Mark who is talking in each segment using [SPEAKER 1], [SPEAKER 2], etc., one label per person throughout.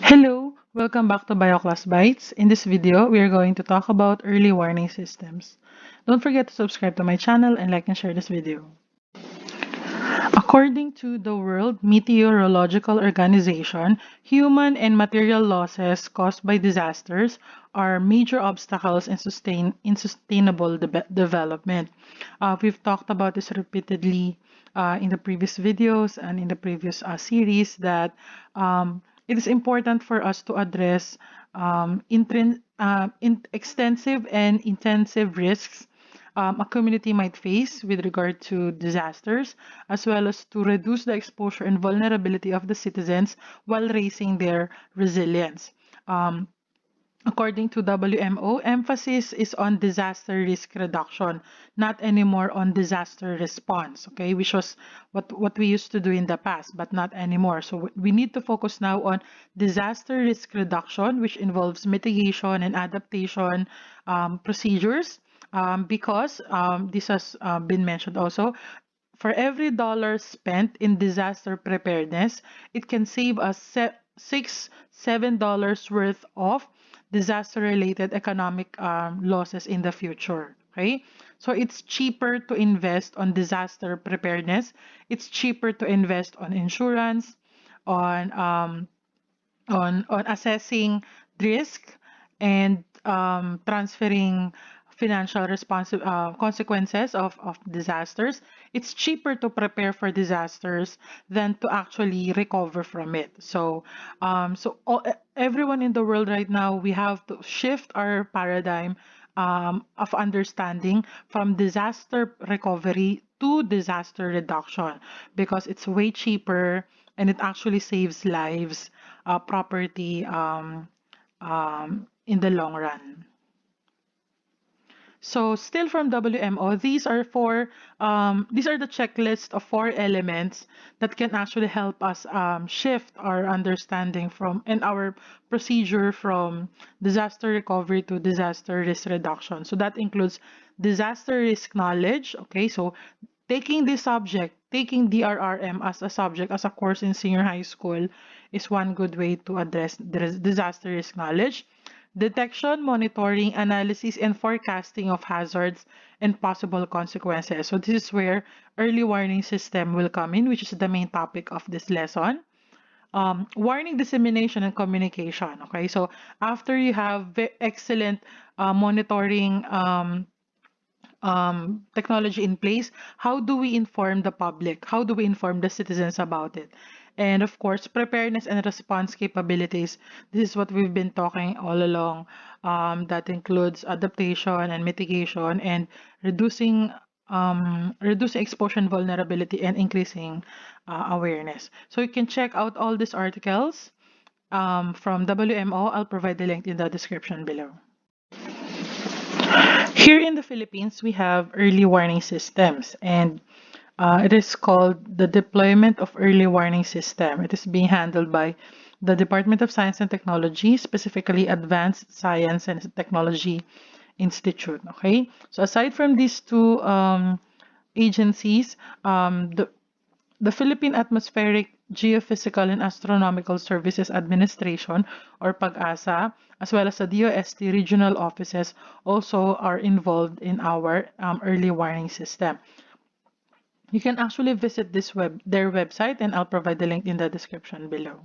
[SPEAKER 1] Hello, welcome back to Bioclass Bytes. In this video, we are going to talk about early warning systems. Don't forget to subscribe to my channel and like and share this video. According to the World Meteorological Organization, human and material losses caused by disasters are major obstacles in sustainable development. We've talked about this repeatedly in the previous videos and in the previous series that it is important for us to address extensive and intensive risks a community might face with regard to disasters, as well as to reduce the exposure and vulnerability of the citizens while raising their resilience. Um, According to WMO, emphasis is on disaster risk reduction, not anymore on disaster response, okay, which was what we used to do in the past, but not anymore. So we need to focus now on disaster risk reduction, which involves mitigation and adaptation procedures, because this has been mentioned also. For every dollar spent in disaster preparedness, it can save us $7 worth of disaster-related economic losses in the future. Okay, so it's cheaper to invest on disaster preparedness. It's cheaper to invest on insurance, on on assessing risk and transferring consequences of disasters. It's cheaper to prepare for disasters than to actually recover from it. Everyone in the world right now, we have to shift our paradigm of understanding from disaster recovery to disaster reduction because it's way cheaper and it actually saves lives, property in the long run. So still from WMO, these are the checklist of 4 elements that can actually help us shift our understanding from and our procedure from disaster recovery to disaster risk reduction. So that includes disaster risk knowledge. Okay, so taking this subject, taking DRRM as a subject, as a course in senior high school is one good way to address disaster risk knowledge. Detection, monitoring, analysis, and forecasting of hazards and possible consequences. So this is where early warning system will come in, which is the main topic of this lesson. Warning dissemination and communication. Okay, so after you have excellent monitoring technology in place, how do we inform the public? How do we inform the citizens about it? And of course, preparedness and response capabilities. This is what we've been talking all along. That includes adaptation and mitigation and reducing exposure and vulnerability and increasing awareness. So you can check out all these articles from WMO. I'll provide the link in the description below. Here in the Philippines, we have early warning systems, and it is called the deployment of early warning system. It is being handled by the Department of Science and Technology, specifically Advanced Science and Technology Institute. Okay, so aside from these two agencies, the Philippine Atmospheric, Geophysical and Astronomical Services Administration, or PAGASA, as well as the DOST regional offices, also are involved in our early warning system. You can actually visit their website, and I'll provide the link in the description below.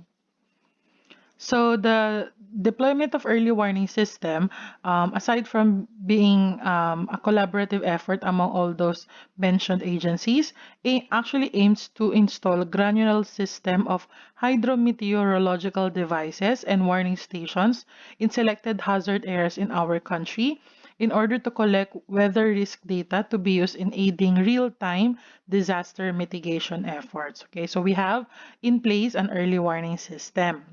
[SPEAKER 1] So the deployment of early warning system, aside from being a collaborative effort among all those mentioned agencies, actually aims to install granular system of hydrometeorological devices and warning stations in selected hazard areas in our country in order to collect weather risk data to be used in aiding real-time disaster mitigation efforts. Okay, so we have in place an early warning system.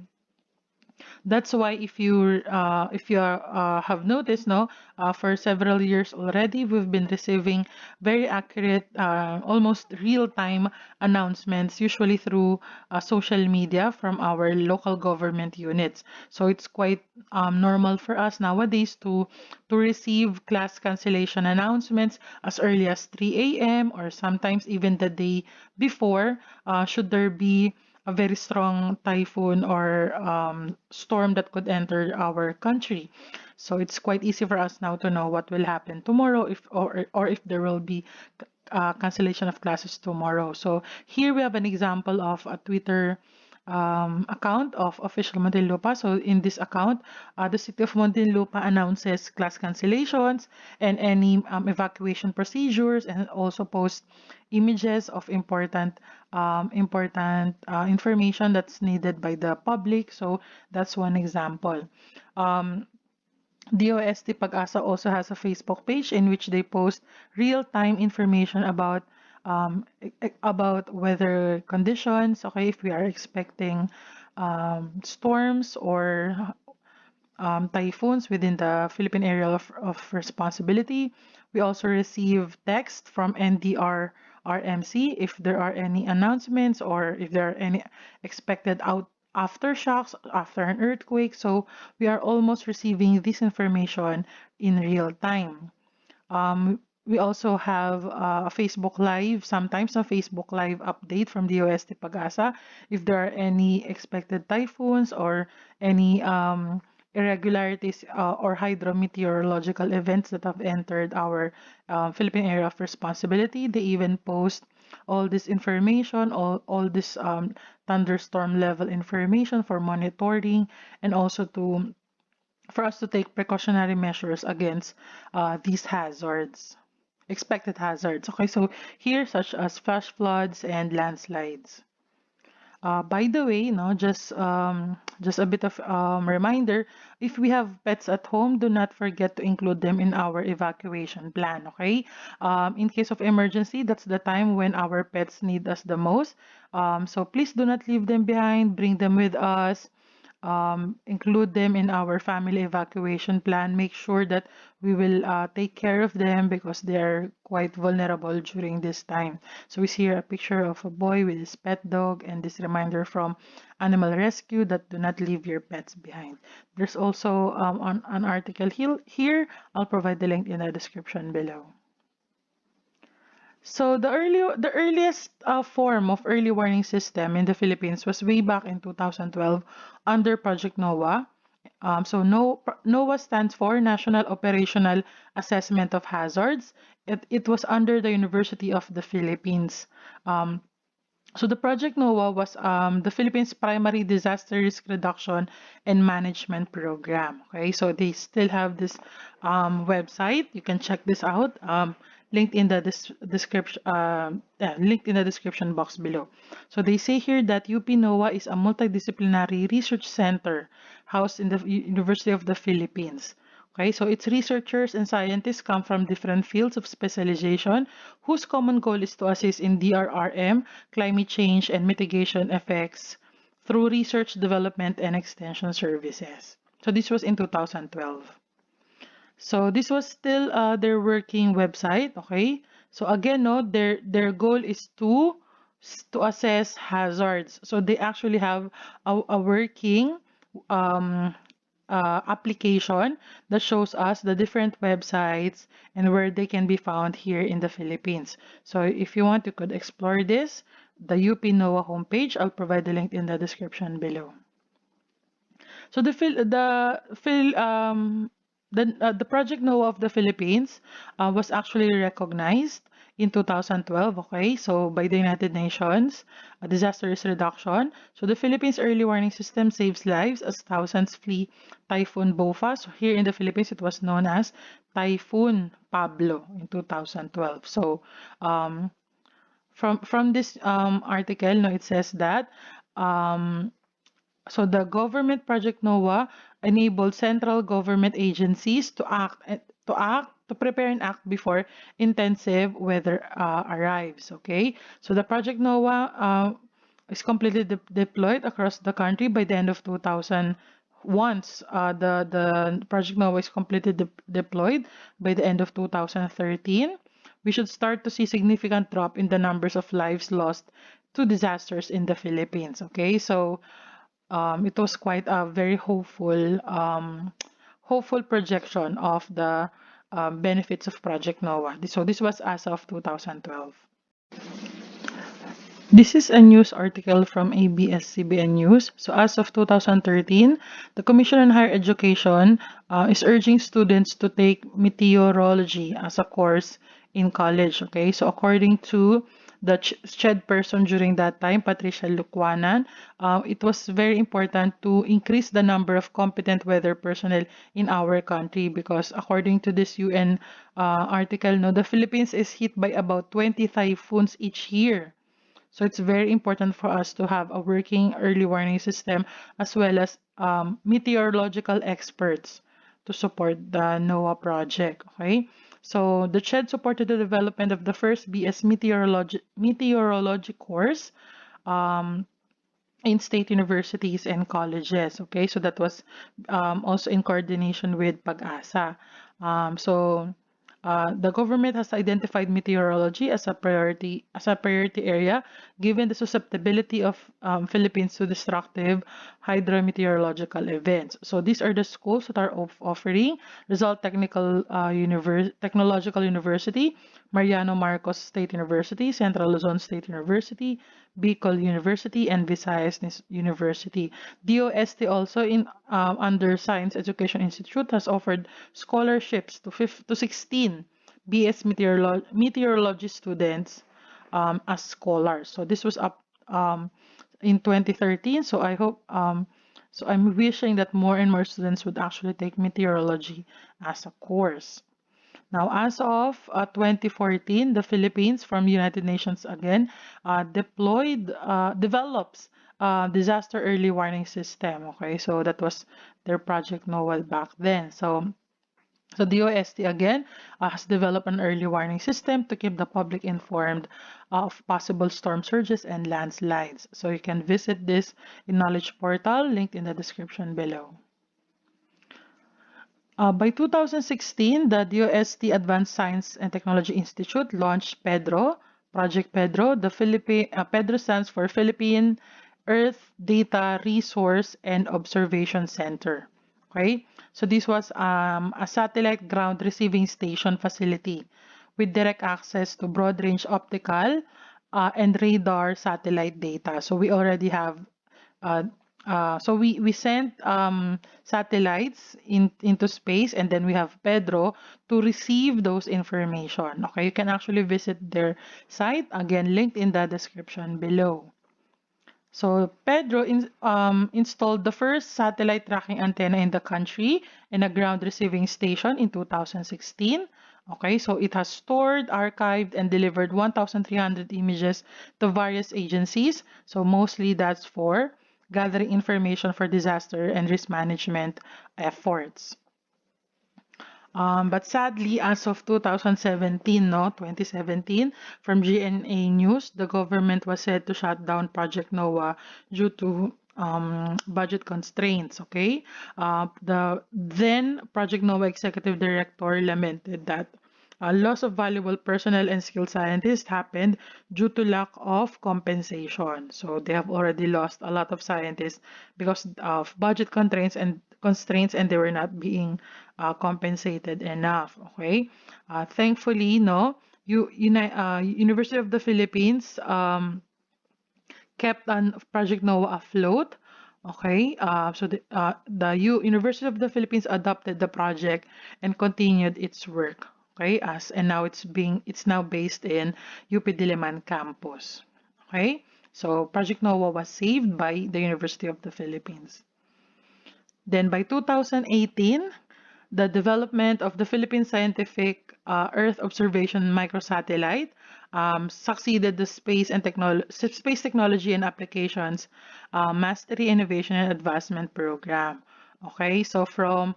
[SPEAKER 1] That's why if you have noticed, no, for several years already, we've been receiving very accurate, almost real-time announcements, usually through social media from our local government units. So it's quite normal for us nowadays to receive class cancellation announcements as early as 3 a.m. or sometimes even the day before, should there be a very strong typhoon or storm that could enter our country. So it's quite easy for us now to know what will happen tomorrow, if or if there will be cancellation of classes tomorrow. So here we have an example of a Twitter account of official Muntinlupa. So in this account, the city of Muntinlupa announces class cancellations and any evacuation procedures, and also post images of important information that's needed by the public. So that's one example. DOST Pag-asa also has a Facebook page in which they post real-time information about weather conditions. Okay, if we are expecting storms or typhoons within the Philippine area of responsibility. We also receive text from NDR RMC if there are any announcements or if there are any expected aftershocks after an earthquake. So we are almost receiving this information in real time. We also have a Facebook Live, sometimes a Facebook Live update from the OST Pag-asa if there are any expected typhoons or any irregularities or hydrometeorological events that have entered our Philippine area of responsibility. They even post all this information, all this thunderstorm level information for monitoring and also to for us to take precautionary measures against these hazards, expected hazards. Okay, so here such as flash floods and landslides. By the way, no, just a bit of reminder, if we have pets at home, do not forget to include them in our evacuation plan, okay? In case of emergency, that's the time when our pets need us the most. So please do not leave them behind, bring them with us, include them in our family evacuation plan. Make sure that we will take care of them because they are quite vulnerable during this time. So we see here a picture of a boy with his pet dog and this reminder from Animal Rescue that do not leave your pets behind. There's also an article here. I'll provide the link in the description below. So the earliest form of early warning system in the Philippines was way back in 2012 under Project NOAA. So NOAA stands for National Operational Assessment of Hazards. It was under the University of the Philippines. Um, so the Project NOAA was the Philippines' primary disaster risk reduction and management program. Okay, so they still have this website. You can check this out. Linked in the description, linked in the description box below. So they say here that UP NOAA is a multidisciplinary research center housed in the University of the Philippines. Okay, so its researchers and scientists come from different fields of specialization whose common goal is to assist in DRRM, climate change, and mitigation effects through research, development, and extension services. So this was in 2012. So this was still their working website, okay? So again, no, their goal is to assess hazards. So they actually have a working um, application that shows us the different websites and where they can be found here in the Philippines. So if you want, you could explore this. The UP NOAA homepage, I'll provide the link in the description below. So the Project NOAA of the Philippines was actually recognized in 2012. Okay, so by the United Nations, disaster risk reduction. So the Philippines early warning system saves lives as thousands flee Typhoon Bofa. So here in the Philippines, it was known as Typhoon Pablo in 2012. So from this article, no, it says that. Um, so the government Project NOAA enabled central government agencies to prepare and act before intensive weather arrives. Okay, so the Project NOAA is completely deployed across the country by the end of 2000. Once the Project NOAA is completely deployed by the end of 2013, we should start to see significant drop in the numbers of lives lost to disasters in the Philippines. Okay, so it was quite a very hopeful projection of the benefits of Project NOAA. So this was as of 2012. This is a news article from ABS-CBN News. So as of 2013, the Commission on Higher Education is urging students to take meteorology as a course in college. Okay, so according to the CHED person during that time, Patricia Lucwanan, it was very important to increase the number of competent weather personnel in our country because according to this UN article, no, the Philippines is hit by about 20 typhoons each year. So it's very important for us to have a working early warning system as well as meteorological experts to support the NOAA project. Okay, so the CHED supported the development of the first BS meteorology course um, in state universities and colleges. Okay, so that was also in coordination with Pag-asa. The government has identified meteorology as a priority area, given the susceptibility of Philippines to destructive hydrometeorological events. So these are the schools that are offering Rizal Technological University, Mariano Marcos State University, Central Luzon State University, Bicol University, and Visayas University. DOST also in under Science Education Institute has offered scholarships to 16 BS meteorology students as scholars. So this was up in 2013. So I'm wishing that more and more students would actually take meteorology as a course. Now, as of 2014, the Philippines from United Nations again develops disaster early warning system. Okay, so that was their project NOAA back then. So DOST again has developed an early warning system to keep the public informed of possible storm surges and landslides. So you can visit this in Knowledge Portal, linked in the description below. By 2016, the DOST Advanced Science and Technology Institute launched Pedro, Project Pedro. Pedro stands for Philippine Earth Data Resource and Observation Center. Okay, so this was a satellite ground receiving station facility with direct access to broad range optical and radar satellite data. So we already have uh, we sent satellites into space, and then we have Pedro to receive those information. Okay, you can actually visit their site, again linked in the description below. So Pedro installed the first satellite tracking antenna in the country in a ground receiving station in 2016. Okay, so it has stored, archived, and delivered 1,300 images to various agencies. So mostly that's for gathering information for disaster and risk management efforts. But sadly, as of 2017, from GNA News, the government was said to shut down Project NOAA due to budget constraints. Okay, the then Project NOAA executive director lamented that loss of valuable personnel and skilled scientists happened due to lack of compensation. So they have already lost a lot of scientists because of budget constraints, and they were not being compensated enough. Okay, thankfully, no, University of the Philippines kept on Project NOAA afloat. Okay, so University of the Philippines adopted the project and continued its work. Okay, and now it's now based in UP Diliman campus. Okay, so Project NOAA was saved by the University of the Philippines. Then by 2018, the development of the Philippine Scientific Earth Observation Microsatellite succeeded the Space Technology and Applications Mastery, Innovation, and Advancement Program. Okay, so from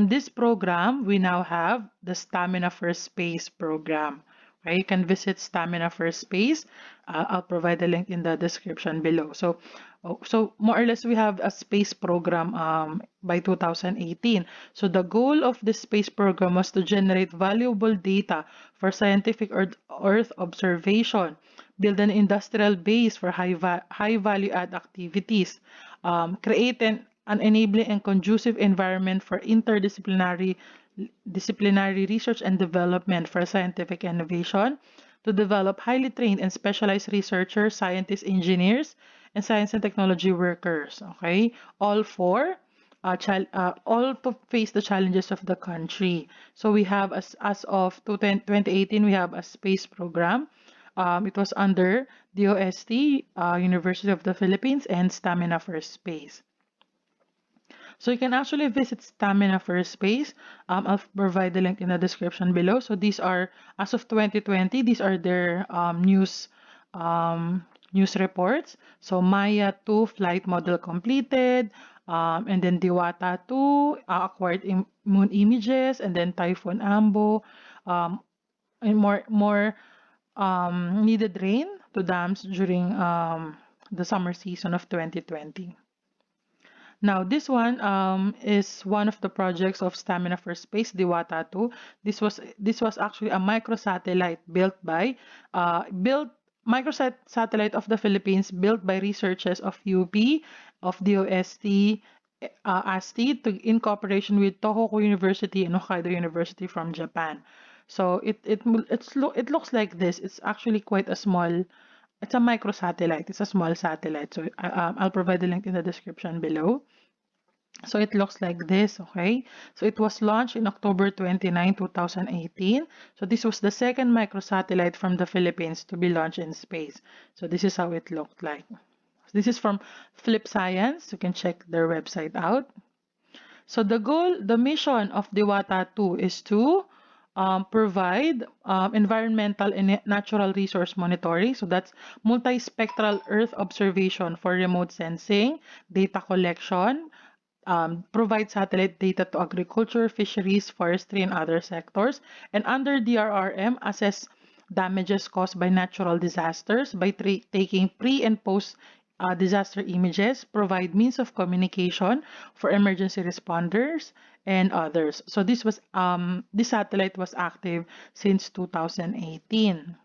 [SPEAKER 1] this program, we now have the Stamina for Space program. Okay, you can visit Stamina for Space. I'll provide the link in the description below. So more or less, we have a space program by 2018. So the goal of this space program was to generate valuable data for scientific Earth observation, build an industrial base for high value add activities, create an enabling and conducive environment for disciplinary research and development for scientific innovation, to develop highly trained and specialized researchers, scientists, engineers, and science and technology workers. Okay, all for all to face the challenges of the country. So we have as of 2018, we have a space program. It was under DOST, University of the Philippines, and Stamina for Space. So you can actually visit Stamina for Space. I'll provide the link in the description below. So these are, as of 2020, these are their um, news reports. So Maya 2 flight model completed, and then Diwata 2 acquired moon images, and then Typhoon Ambo, um, and more needed rain to dams during the summer season of 2020. Now, this one is one of the projects of Stamina for Space, Diwata 2. This was actually a microsatellite built microsatellite of the Philippines built by researchers of UP, of DOST, ASTI in cooperation with Tohoku University and Hokkaido University from Japan. So it looks like this. It's actually quite a small. It's a microsatellite. It's a small satellite. So I'll provide the link in the description below. So it looks like this, okay? So it was launched in October 29, 2018. So this was the second microsatellite from the Philippines to be launched in space. So this is how it looked like. This is from Flip Science. You can check their website out. So the mission of Diwata 2 is to provide environmental and natural resource monitoring. So that's multispectral Earth observation for remote sensing, data collection, provide satellite data to agriculture, fisheries, forestry, and other sectors. And under DRRM, assess damages caused by natural disasters by taking pre and post disaster images, provide means of communication for emergency responders and others. So this satellite was active since 2018.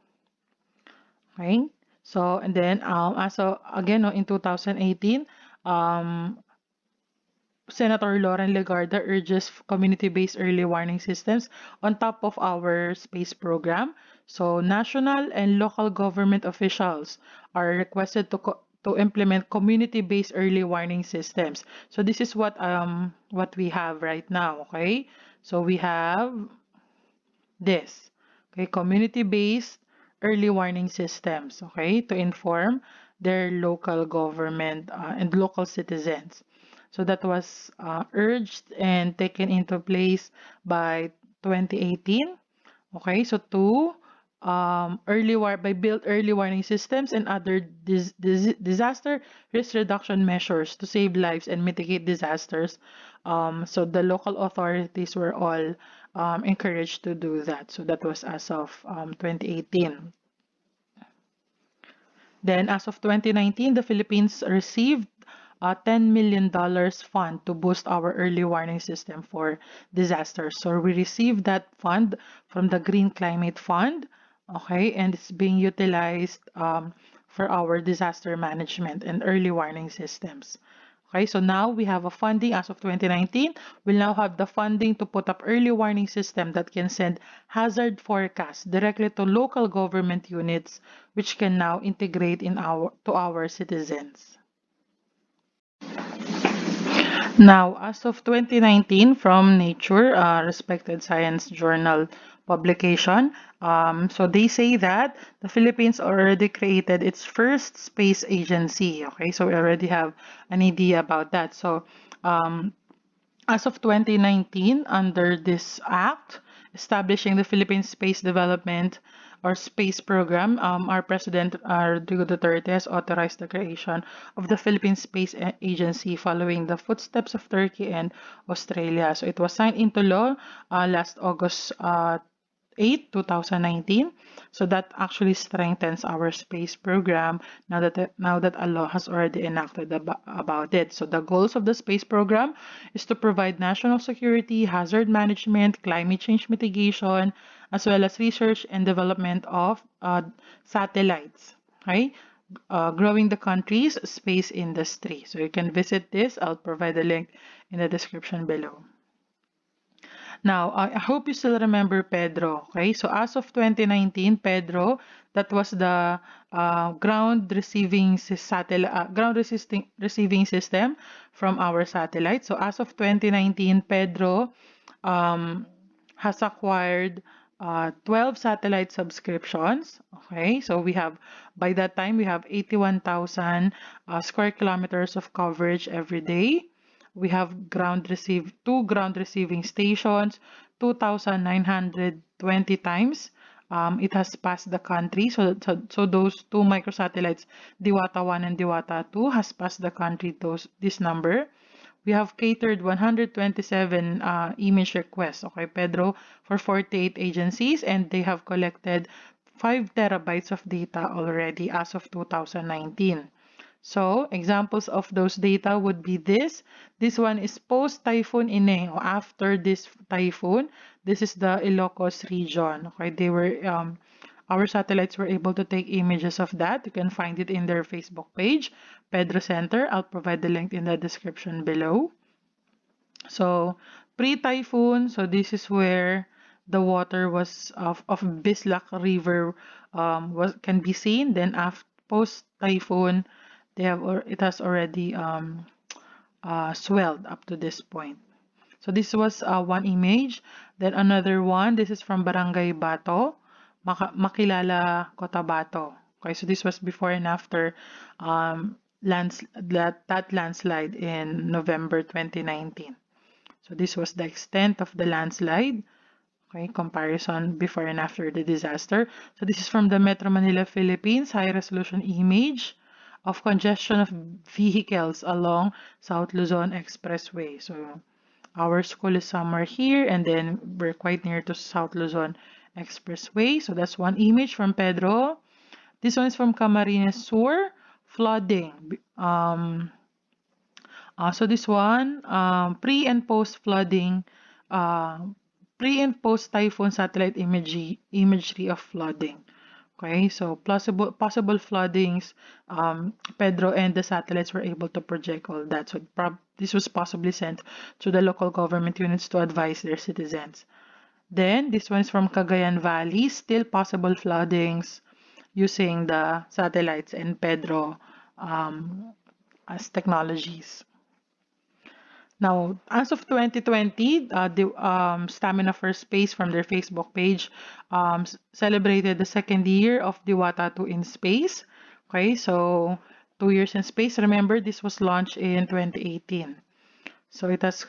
[SPEAKER 1] Okay. So and then again in 2018, Senator Lauren Legarda urges community-based early warning systems on top of our space program. So national and local government officials are requested to implement community-based early warning systems. So this is what we have right now, okay? So we have this, okay, community-based early warning systems, okay, to inform their local government and local citizens. So that was urged and taken into place by 2018. Okay, so to build early warning systems and other disaster risk reduction measures to save lives and mitigate disasters. So the local authorities were all encouraged to do that. So that was as of 2018. Then, as of 2019, the Philippines received a $10 million fund to boost our early warning system for disasters. So we received that fund from the Green Climate Fund, okay, and it's being utilized for our disaster management and early warning systems. Okay, so now we have a funding as of 2019. We'll now have the funding to put up early warning system that can send hazard forecasts directly to local government units, which can now integrate to our citizens. Now, as of 2019, from Nature, respected science journal publication, so they say that the Philippines already created its first space agency. Okay, so we already have an idea about that. So, as of 2019, under this act, establishing the Philippine Space Development or Space Program, our President Rodrigo Duterte has authorized the creation of the Philippine Space Agency following the footsteps of Turkey and Australia. So it was signed into law last August 8, 2019. So that actually strengthens our space program now that a law has already enacted about it. So the goals of the space program is to provide national security, hazard management, climate change mitigation, as well as research and development of satellites. Okay? Growing the country's space industry. So you can visit this. I'll provide the link in the description below. Now, I hope you still remember Pedro. Okay, so as of 2019, Pedro, that was the ground receiving system from our satellite. So as of 2019, Pedro um, has acquired 12 satellite subscriptions. Okay, so we have, by that time, we have 81,000 square kilometers of coverage every day. We have two ground receiving stations, 2,920 times. It has passed the country. So those two microsatellites, Diwata 1 and Diwata 2, has passed the country this number. We have catered 127 image requests, okay, Pedro, for 48 agencies, and they have collected 5 terabytes of data already as of 2019. So, examples of those data would be this. This one is post-Typhoon Ineng, or after this typhoon. This is the Ilocos region. Okay, our satellites were able to take images of that. You can find it in their Facebook page, Pedro Center. I'll provide the link in the description below. So, pre-typhoon, so this is where the water was of Bislak River can be seen. Then after post-typhoon, it has already swelled up to this point. So this was one image. Then another one, this is from Barangay Bato, Makilala, Cotabato. Okay, so this was before and after that landslide in November 2019. So this was the extent of the landslide. Okay, comparison before and after the disaster. So this is from the Metro Manila, Philippines, high resolution image of congestion of vehicles along South Luzon Expressway. So our school is somewhere here, and then we're quite near to South Luzon Expressway. So that's one image from Pedro. This one is from Camarines Sur, flooding. So this one, pre and post flooding, uh, pre and post typhoon satellite imagery of flooding. Okay, so possible floodings. Pedro and the satellites were able to project all that. So this was possibly sent to the local government units to advise their citizens. Then this one is from Cagayan Valley, still possible floodings using the satellites and Pedro as technologies. Now, as of 2020, the Stamina for Space from their Facebook page celebrated the second year of Diwata 2 in space. Okay, so 2 years in space. Remember, this was launched in 2018. So it has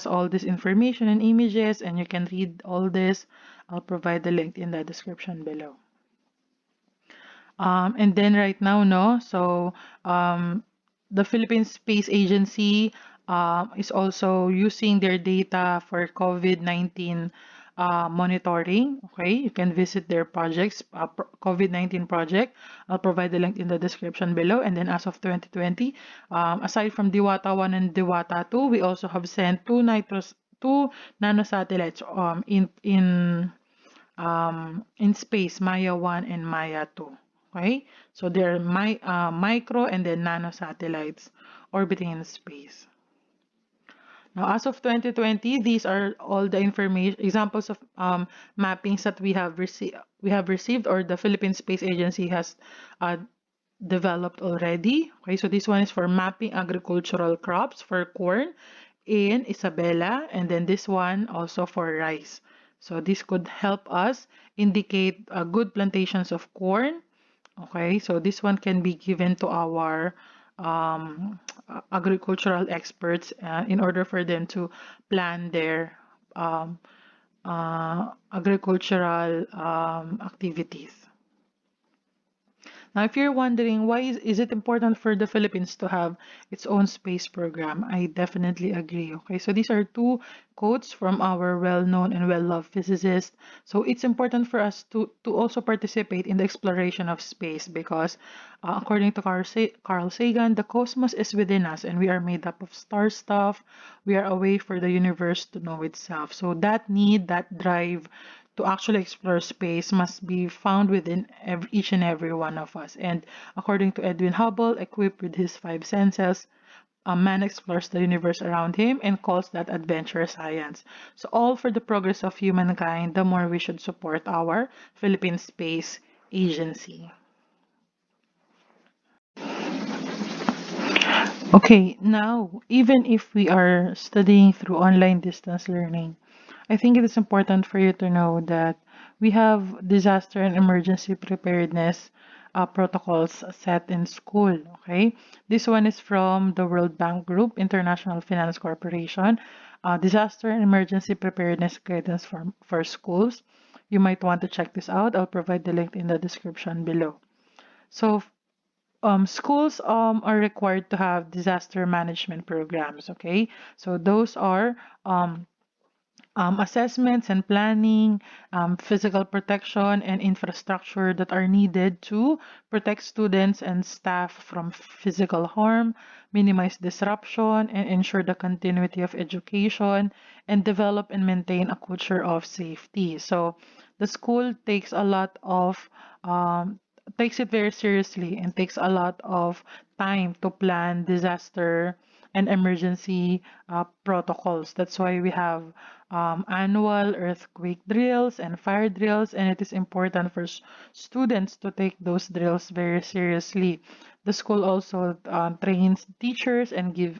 [SPEAKER 1] all this information and images, and you can read all this. I'll provide the link in the description below. And then right now, no, so the Philippine Space Agency is also using their data for COVID-19 monitoring. Okay, you can visit their projects, COVID-19 project. I'll provide the link in the description below. And then as of 2020, aside from Diwata 1 and Diwata 2, we also have sent two nanosatellites in space, Maya 1 and Maya 2. Okay, so they're micro and then nano satellites orbiting in space. Now, as of 2020, these are all the information examples of mappings that we have received, or the Philippine Space Agency has developed already. Okay, so this one is for mapping agricultural crops for corn in Isabela, and then this one also for rice. So this could help us indicate good plantations of corn. Okay, so this one can be given to our agricultural experts in order for them to plan their agricultural activities. Now, if you're wondering why is it important for the Philippines to have its own space program, I definitely agree. Okay, so these are two quotes from our well-known and well-loved physicist. So it's important for us to also participate in the exploration of space because, according to Carl Sagan, the cosmos is within us, and we are made up of star stuff. We are a way for the universe to know itself. So that need, that drive to actually explore space must be found within each and every one of us. And according to Edwin Hubble, equipped with his five senses, man explores the universe around him and calls that adventure science. So all for the progress of humankind, the more we should support our Philippine Space Agency. Okay, now, even if we are studying through online distance learning, I think it is important for you to know that we have disaster and emergency preparedness protocols set in school. Okay, this one is from the World Bank Group, International Finance Corporation, disaster and emergency preparedness guidance for schools. You might want to check this out. I'll provide the link in the description below. So schools are required to have disaster management programs. Okay, so those are assessments and planning, physical protection and infrastructure that are needed to protect students and staff from physical harm, minimize disruption, and ensure the continuity of education, and develop and maintain a culture of safety. So the school takes a lot of takes it very seriously and takes a lot of time to plan disaster and emergency protocols. That's why we have annual earthquake drills and fire drills, and it is important for students to take those drills very seriously. The school also trains teachers and give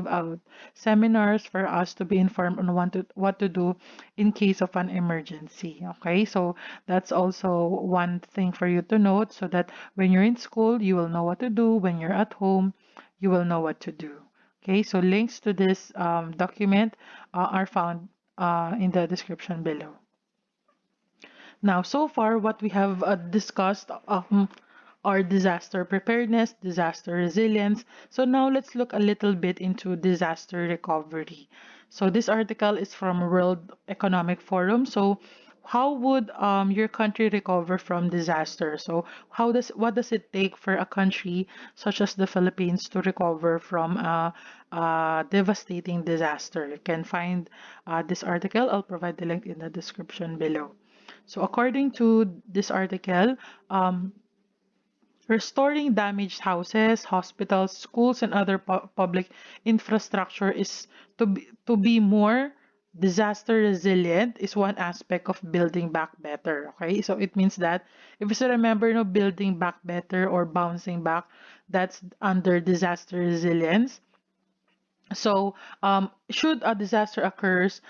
[SPEAKER 1] out seminars for us to be informed on what to do in case of an emergency. Okay, so that's also one thing for you to note, so that when you're in school, you will know what to do. When you're at home, you will know what to do. Okay, so links to this document are found in the description below. Now, so far, what we have discussed are disaster preparedness, disaster resilience. So now let's look a little bit into disaster recovery. So this article is from World Economic Forum. So how would your country recover from disaster? So what does it take for a country such as the Philippines to recover from a devastating disaster? You can find this article. I'll provide the link in the description below. So according to this article, restoring damaged houses, hospitals, schools, and other public infrastructure is to be more disaster resilient is one aspect of building back better. Okay, so it means that if you still remember, building back better or bouncing back, that's under disaster resilience. So, should a disaster occurs,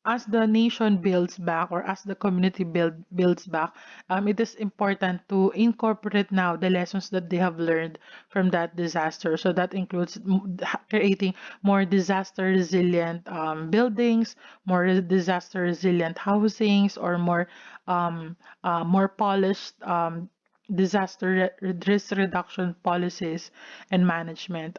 [SPEAKER 1] as the nation builds back or as the community builds back, it is important to incorporate now the lessons that they have learned from that disaster. So that includes creating more disaster resilient buildings, more disaster resilient housings, or more polished disaster risk reduction policies and management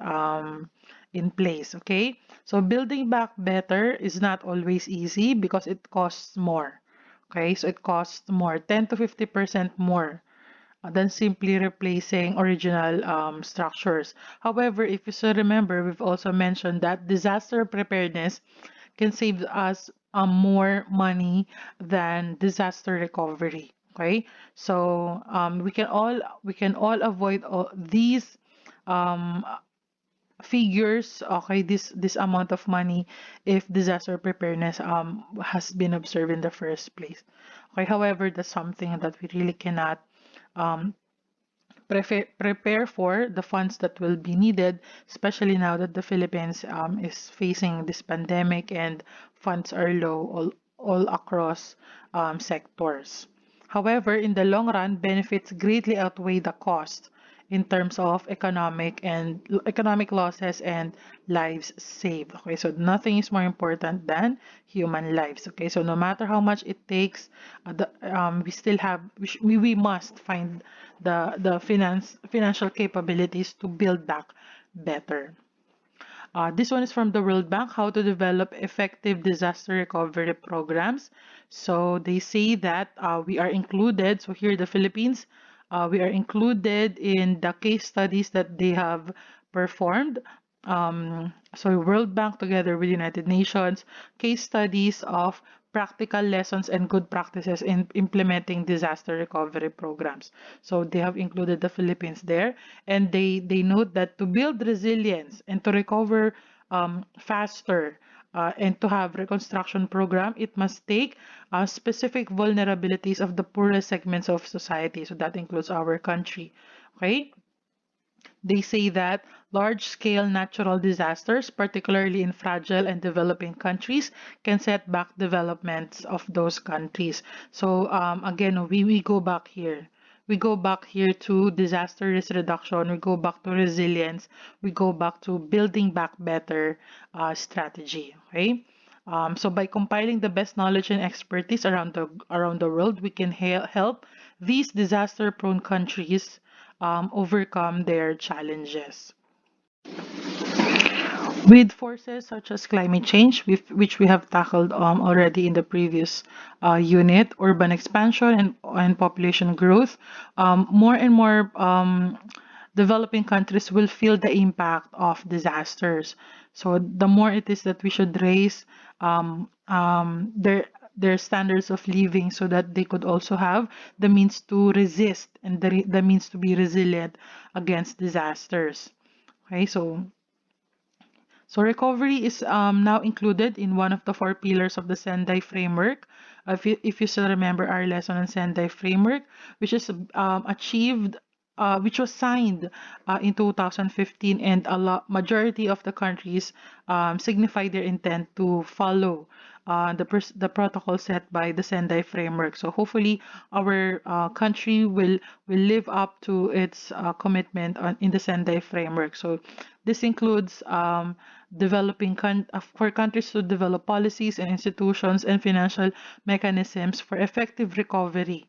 [SPEAKER 1] in place. Okay, so building back better is not always easy because it costs more. Okay, so it costs more, 10 to 50% more than simply replacing original structures. However, if you still remember, we've also mentioned that disaster preparedness can save us more money than disaster recovery. Okay, so we can all avoid all these um, figures. Okay, this amount of money if disaster preparedness has been observed in the first place. Okay, however, that's something that we really cannot um, prepare for the funds that will be needed, especially now that the Philippines is facing this pandemic and funds are low all across sectors. However, in the long run, benefits greatly outweigh the cost in terms of economic losses and lives saved. Okay, so nothing is more important than human lives. Okay, so no matter how much it takes, we still have we must find the financial capabilities to build back better. This one is from the World Bank, how to develop effective disaster recovery programs. So they say that we are included, so here the Philippines, we are included in the case studies that they have performed. World Bank together with United Nations, case studies of practical lessons and good practices in implementing disaster recovery programs. So they have included the Philippines there, and they note that to build resilience and to recover faster and to have reconstruction program, it must take specific vulnerabilities of the poorest segments of society. So that includes our country. Okay. They say that large-scale natural disasters, particularly in fragile and developing countries, can set back developments of those countries. So again, we go back here. We go back here to disaster risk reduction. We go back to resilience. We go back to building back better strategy. Okay. So by compiling the best knowledge and expertise around the world, we can help these disaster-prone countries overcome their challenges. With forces such as climate change, which we have tackled already in the previous unit, urban expansion and population growth, more and more developing countries will feel the impact of disasters. So the more it is that we should raise their standards of living so that they could also have the means to resist and the means to be resilient against disasters. Okay, so recovery is now included in one of the four pillars of the Sendai framework. If you still remember our lesson on Sendai framework, which is which was signed in 2015, and majority of the countries signified their intent to follow the protocol set by the Sendai framework. So hopefully our country will live up to its commitment in the Sendai framework. So this includes for countries to develop policies and institutions and financial mechanisms for effective recovery,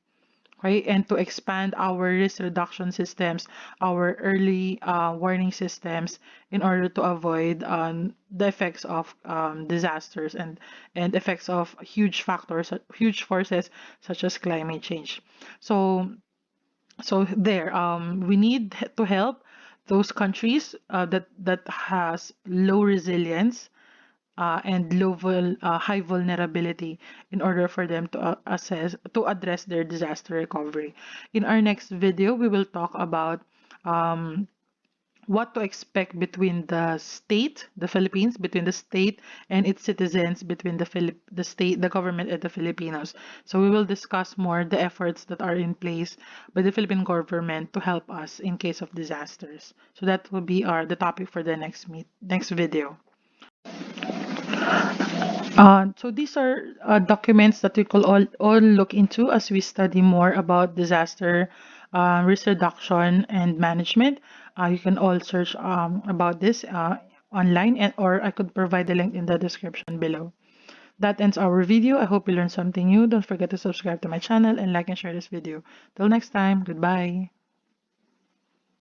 [SPEAKER 1] right? And to expand our risk reduction systems, our early warning systems, in order to avoid the effects of disasters and effects of huge forces such as climate change. So we need to help those countries that has low resilience and high vulnerability in order for them to address their disaster recovery. In our next video, we will talk about um, what to expect between the Philippines, between the state and its citizens, between the state, the government, and the Filipinos. So we will discuss more the efforts that are in place by the Philippine government to help us in case of disasters. So that will be the topic for the next video. So these are documents that we could all look into as we study more about disaster risk reduction and management. You can all search about this online, or I could provide the link in the description below. That ends our video. I hope you learned something new. Don't forget to subscribe to my channel and like and share this video. Till next time, goodbye.